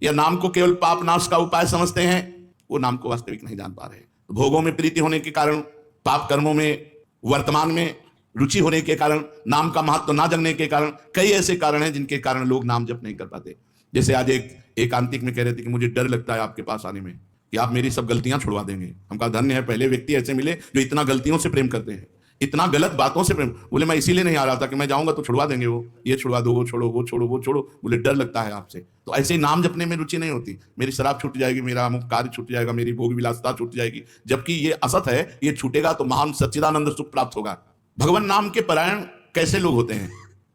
या नाम को केवल पाप नाश का उपाय समझते हैं, वो नाम को वास्तविक नहीं जान पा रहे। भोगों में प्रीति होने के कारण, पाप कर्मों में वर्तमान में रुचि होने के कारण, नाम का महत्व ना जानने के कारण, कई ऐसे कारण हैं जिनके कारण लोग नाम जप नहीं कर पाते। जैसे आज एक एकांतिक में कह रहे थे कि मुझे डर लगता है आपके पास आने में कि आप मेरी सब गलतियां छुड़वा देंगे। हम कहा धन्य है, पहले व्यक्ति ऐसे मिले जो इतना गलतियों से प्रेम करते हैं, इतना गलत बातों से प्रेम। बोले मैं इसीलिए नहीं आ रहा था कि मैं जाऊंगा तो छुड़वा देंगे, वो ये छुड़वा दो, वो छोड़ो, वो छोड़ो, वो छोड़ो। बोले डर लगता है आपसे। तो ऐसे ही नाम जपने में रुचि नहीं होती, मेरी शराब छूट जाएगी, मेरा अमुक कार्य छूट जाएगा, मेरी भोग विलासता छूट जाएगी। जबकि ये असत है, ये छूटेगा तो महान सच्चिदानंद सुख प्राप्त होगा। भगवान नाम के परायण कैसे लोग होते हैं?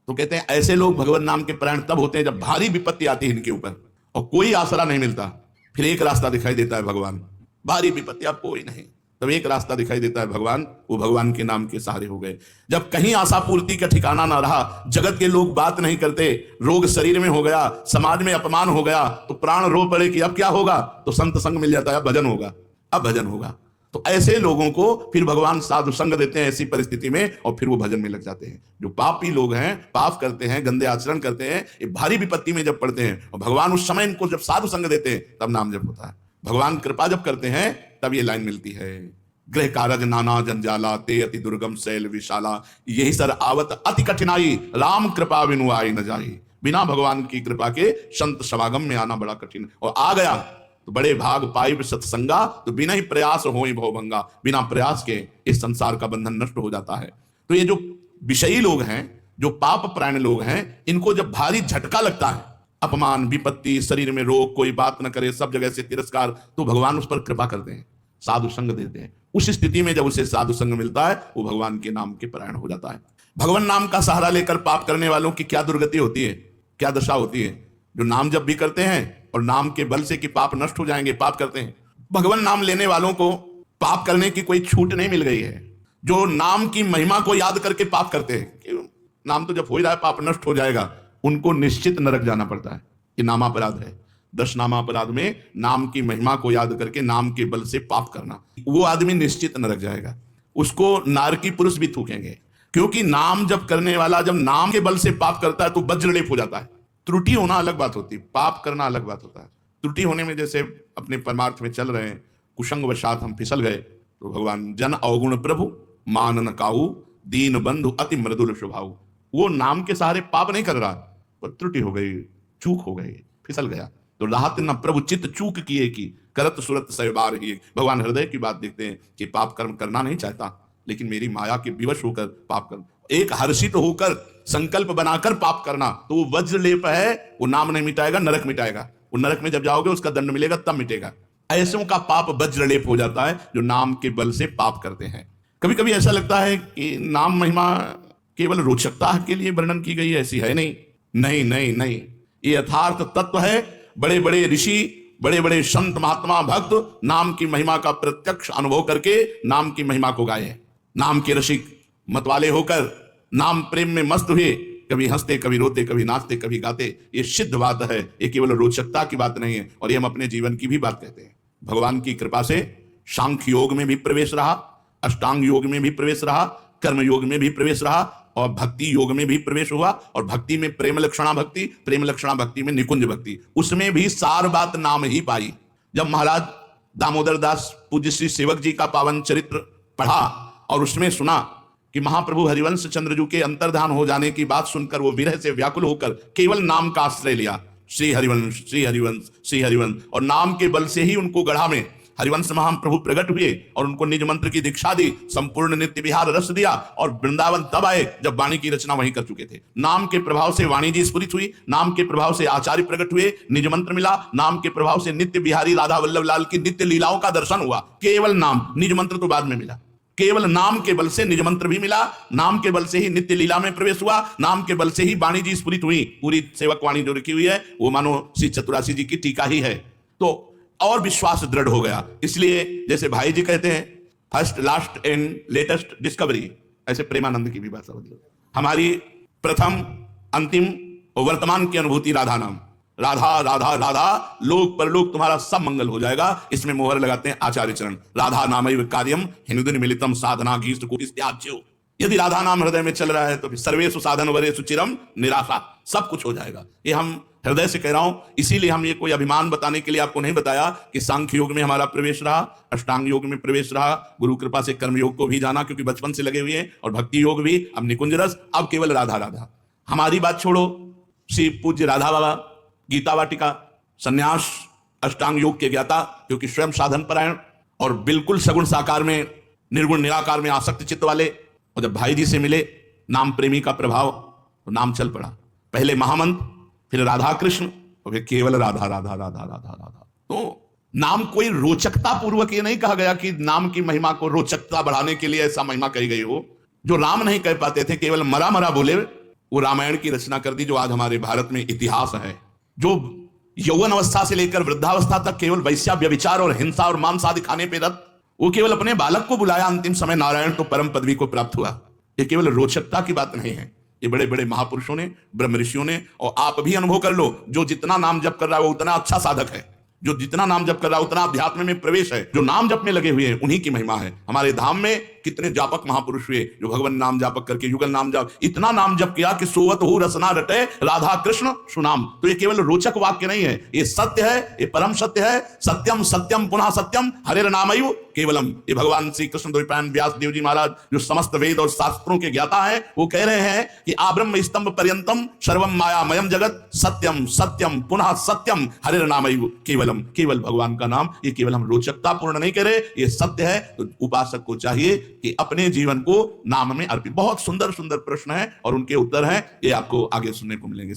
तो कहते हैं ऐसे लोग भगवान नाम के परायण तब होते हैं जब भारी विपत्ति आती है इनके ऊपर और कोई आसरा नहीं मिलता। फिर एक रास्ता दिखाई देता है भगवान, भारी विपत्ति आप कोई नहीं, तब एक रास्ता दिखाई देता है भगवान, वो भगवान के नाम के सहारे हो गए। जब कहीं आशा पूर्ति का ठिकाना ना रहा, जगत के लोग बात नहीं करते, रोग शरीर में हो गया, समाज में अपमान हो गया, तो प्राण रो पड़े कि अब क्या होगा, तो संत संग मिल जाता है, भजन होगा, अब भजन होगा। तो ऐसे लोगों को फिर भगवान साधु संग देते हैं ऐसी परिस्थिति में, और फिर वो भजन में लग जाते हैं। जो पापी लोग हैं, पाप करते हैं, गंदे आचरण करते हैं, ये भारी विपत्ति में जब पड़ते हैं और भगवान उस समय इनको जब साधु संग देते हैं तब नाम जप होता है। भगवान कृपा जब करते हैं तब ये लाइन मिलती है, गृह कारज नाना जंजाला, ते अति दुर्गम शैल विशाला, यही सर आवत अति कठिनाई, राम कृपा बिनु आई न जाई। बिना भगवान की कृपा के संत समागम में आना बड़ा कठिन, और आ गया तो बड़े भाग पाई सत्संगा, तो बिना ही प्रयास होई भवभंगा। बिना प्रयास के इस संसार का बंधन नष्ट हो जाता है। तो ये जो विषयी लोग हैं, जो पाप प्राण लोग हैं, इनको जब भारी झटका लगता है, अपमान, विपत्ति, शरीर में रोग, कोई बात न करे, सब जगह से तिरस्कार, तो भगवान उस पर कृपा करते हैं, साधु संग देते हैं। उस स्थिति में जब उसे साधु संग मिलता है, वो भगवान के नाम के परायण हो जाता है। भगवान नाम का सहारा लेकर पाप करने वालों की क्या दुर्गति होती है, क्या दशा होती है? जो नाम जब भी करते हैं और नाम के बल से कि पाप नष्ट हो जाएंगे, पाप करते हैं। भगवान नाम लेने वालों को पाप करने की कोई छूट नहीं मिल गई है। जो नाम की महिमा को याद करके पाप करते हैं कि नाम तो जब हो रहा है पाप नष्ट हो जाएगा, उनको निश्चित नरक जाना पड़ता है। ये नामापराध है। 10 नामापराध में नाम की महिमा को याद करके नाम के बल से पाप करना, वो आदमी निश्चित नरक जाएगा। उसको नारकी पुरुष भी थूकेंगे, क्योंकि नाम जब करने वाला जब नाम के बल से पाप करता है तो वज्रलेप हो जाता है। त्रुटि होना अलग बात होती है, पाप करना अलग बात होता है। त्रुटि होने में जैसे अपने परमार्थ में चल रहे हैं, कुसंग वशात हम फिसल गए, तो भगवान जन अवगुण प्रभु मान न काऊ, दीन बंधु अति मृदुल स्वभाव। वो नाम के सहारे पाप नहीं कर रहा, पर त्रुटि हो गई, चूक हो गई, फिसल गया। तो राहत न प्रभु चित्त चूक किए की, करत सुरत सहबार ही। भगवान हृदय की बात देखते हैं कि पाप कर्म करना नहीं चाहता, लेकिन मेरी माया के विवश होकर पाप कर, एक हर्षित होकर संकल्प बनाकर पाप करना, तो वो वज्रलेप है, वो नाम नहीं मिटाएगा, नरक मिटाएगा। वो नरक में जब जाओगे उसका दंड मिलेगा, तब मिटेगा। ऐसों का पाप वज्रलेप हो जाता है जो नाम के बल से पाप करते हैं। कभी कभी ऐसा लगता है कि नाम महिमा केवल रोचकता के लिए वर्णन की गई है, ऐसी है नहीं। नहीं नहीं नहीं, ये यथार्थ तत्व है। बड़े बड़े ऋषि, बड़े बड़े संत महात्मा भक्त नाम की महिमा का प्रत्यक्ष अनुभव करके नाम की महिमा को गाए। नाम के रसिक मतवाले होकर नाम प्रेम में मस्त हुए, कभी हंसते, कभी रोते, कभी नाचते, कभी गाते। ये सिद्ध बात है, ये केवल रोचकता की बात नहीं है, और ये हम अपने जीवन की भी बात कहते हैं। भगवान की कृपा से सांख्य योग में भी प्रवेश रहा, अष्टांग योग में भी प्रवेश रहा, कर्म योग में भी प्रवेश रहा, और भक्ति योग में भी प्रवेश हुआ। और भक्ति में प्रेम लक्षणा भक्ति, प्रेम लक्षणा भक्ति में निकुंज भक्ति, उसमें भी सार बात नाम ही पाई। जब महाराज दामोदर दास पूज्य श्री सेवक जी का पावन चरित्र पढ़ा और उसमें सुना कि महाप्रभु हरिवंश चंद्रजू के अंतर्धान हो जाने की बात सुनकर वो विरह से व्याकुल होकर केवल नाम का आश्रय लिया, श्री हरिवंश, श्री हरिवंश, श्री हरिवंश। और नाम के बल से ही उनको गढ़ा में हरिवंश महाप्रभु प्रकट हुए और उनको निज मंत्र की दीक्षा दी, संपूर्ण नित्य विहार रस दिया, और वृंदावन तब आए जब वाणी की रचना वहीं कर चुके थे। नाम के प्रभाव से वाणी जी स्फुरित हुई, नाम के प्रभाव से आचार्य प्रकट हुए, निज मंत्र मिला, नाम के प्रभाव से नित्य बिहारी राधा वल्लभ लाल की नित्य लीलाओं का दर्शन हुआ। केवल नाम, निज मंत्र तो बाद में मिला। केवल नाम के बल से निज मंत्र भी मिला, नाम के बल से ही नित्य लीला में प्रवेश हुआ, नाम के बल से ही वाणी जी स्फुरित हुई। पूरी सेवक वाणी जो रखी हुई है वो मानो श्री चतुरासी जी की टीका ही है। तो और विश्वास दृढ़ हो गया। इसलिए जैसे भाई जी कहते हैं, first last and latest discovery, ऐसे प्रेमानंद की भी बात समझ लो। हमारी प्रथम, अंतिम और वर्तमान की अनुभूति राधा नाम। राधा राधा राधा, लोक परलोक तुम्हारा सब मंगल हो जाएगा। इसमें मोहर लगाते हैं आचार्य चरण। राधा नामैव कार्यम हिंदुन मिलितम साधना गीष्ट को त्याज्यो। यदि राधा नाम हृदय में चल रहा है तो फिर सर्वेषु साधन वरेषु चिरम निराशा, सब कुछ हो जाएगा। ये हम हृदय से कह रहा हूं, इसीलिए हम ये कोई अभिमान बताने के लिए आपको नहीं बताया कि सांख्य योग में हमारा प्रवेश रहा, अष्टांग योग में प्रवेश रहा, गुरु कृपा से कर्म योग को भी जाना क्योंकि बचपन से लगे हुए हैं, और भक्ति योग भी, अब निकुंज रस, अब केवल राधा राधा। हमारी बात छोड़ो, श्री पूज्य राधा बाबा गीता वाटिका संन्यास अष्टांग योग के ज्ञाता, क्योंकि स्वयं साधन परायण और बिल्कुल सगुण साकार में निर्गुण निराकार में आसक्त चित्त वाले, और जब भाई जी से मिले नाम प्रेमी का प्रभाव, तो नाम चल पड़ा। पहले महामंत्र, फिर राधा कृष्ण, और फिर केवल राधा राधा राधा राधा राधा। तो नाम कोई रोचकता पूर्वक ये नहीं कहा गया कि नाम की महिमा को रोचकता बढ़ाने के लिए ऐसा महिमा कही गई हो। जो राम नहीं कह पाते थे, केवल मरा मरा बोले, वो रामायण की रचना कर दी, जो आज हमारे भारत में इतिहास है। जो यौवन अवस्था से लेकर वृद्धावस्था तक केवल वैश्या व्यभिचार और हिंसा और मांस आदि खाने पे रत, वो केवल अपने बालक को बुलाया, अंतिम समय नारायण तो परम पदवी को प्राप्त हुआ। ये केवल रोचकता की बात नहीं है, ये बड़े बड़े महापुरुषों ने, ब्रह्म ऋषियों ने, और आप भी अनुभव कर लो, जो जितना नाम जप कर रहा है वो उतना अच्छा साधक है, जो जितना नाम जप कर रहा है उतना अध्यात्म में प्रवेश है। जो नाम जप में लगे हुए हैं उन्हीं की महिमा है। हमारे धाम में कितने जापक महापुरुष हुए जो भगवान नाम जापक करके युगल नाम जाप, इतना नाम जप किया कि सोवत हो रसना रटे राधा कृष्ण सुनाम। तो ये केवल रोचक वाक्य नहीं है, ये सत्य है, ये परम सत्य है। सत्यम सत्यम पुनः सत्यम हरेर नामैव केवलम। ये भगवान श्री कृष्ण द्वैपायन व्यास देव जी महाराज, जो समस्त वेद और शास्त्रों के ज्ञाता है, वो कह रहे हैं कि आब्रह्म स्तंभ पर्यंतम सर्वम मायामयम जगत सत्यम सत्यम पुनः सत्यम हरेर नामैव केवलम। केवल भगवान का नाम, ये केवल हम रोचकता पूर्ण नहीं करे, ये सत्य है। तो उपासक को चाहिए कि अपने जीवन को नाम में अर्पित। बहुत सुंदर सुंदर प्रश्न है और उनके उत्तर हैं, ये आपको आगे सुनने को मिलेंगे।